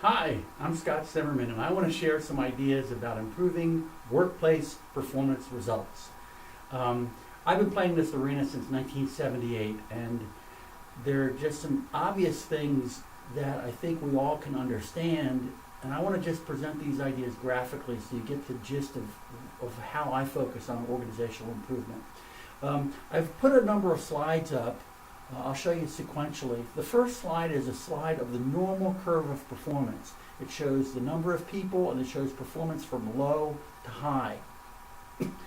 Hi, I'm Scott Simmerman, and I want to share some ideas about improving workplace performance results. I've been playing this arena since 1978, and there are just some obvious things that I think we all can understand, and I want to just present these ideas graphically so you get the gist of how I focus on organizational improvement. I've put a number of slides up. I'll show you sequentially. The first slide is a slide of the normal curve of performance. It shows the number of people and it shows performance from low to high.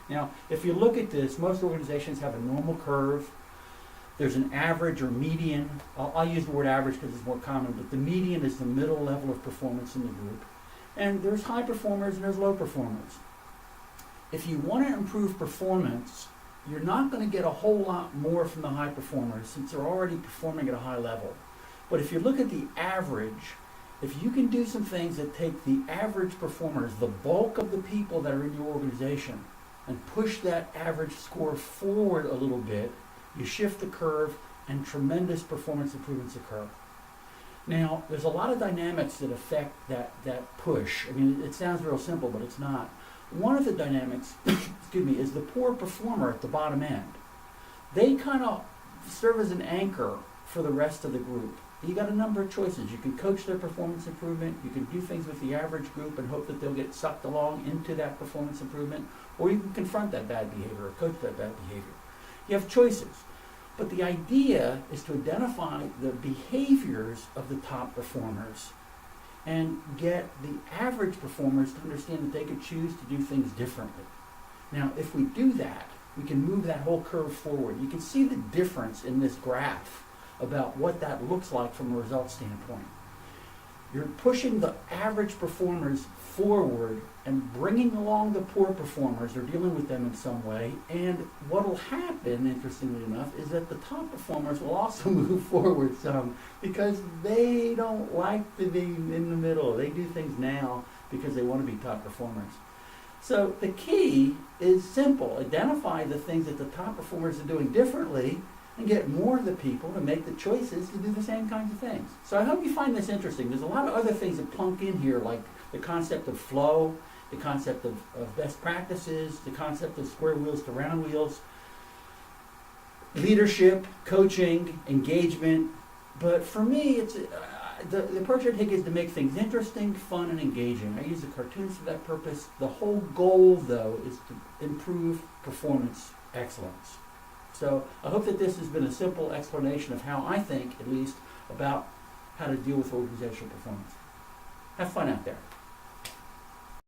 Now, if you look at this, most organizations have a normal curve. There's an average or median. I'll use the word average because it's more common, but the median is the middle level of performance in the group. And there's high performers and there's low performers. If you want to improve performance, you're not going to get a whole lot more from the high performers since they're already performing at a high level. But if you look at the average, if you can do some things that take the average performers, the bulk of the people that are in your organization, and push that average score forward a little bit, you shift the curve and tremendous performance improvements occur. Now, there's a lot of dynamics that affect that push. I mean, it sounds real simple, but it's not. One of the dynamics, excuse me, is the poor performer at the bottom end. They kind of serve as an anchor for the rest of the group. You got a number of choices. You can coach their performance improvement. You can do things with the average group and hope that they'll get sucked along into that performance improvement. Or you can confront that bad behavior or coach that bad behavior. You have choices. But the idea is to identify the behaviors of the top performers and get the average performers to understand that they could choose to do things differently. Now, if we do that, we can move that whole curve forward. You can see the difference in this graph about what that looks like from a results standpoint. You're pushing the average performers forward and bringing along the poor performers or dealing with them in some way. And what will happen, interestingly enough, is that the top performers will also move forward some because they don't like to be in the middle. They do things now because they want to be top performers. So the key is simple. Identify the things that the top performers are doing differently and get more of the people to make the choices to do the same kinds of things. So I hope you find this interesting. There's a lot of other things that plunk in here, like the concept of flow, the concept of best practices, the concept of square wheels to round wheels, leadership, coaching, engagement. But for me, it's the approach I take is to make things interesting, fun, and engaging. I use the cartoons for that purpose. The whole goal, though, is to improve performance excellence. So I hope that this has been a simple explanation of how I think, at least, about how to deal with organizational performance. Have fun out there.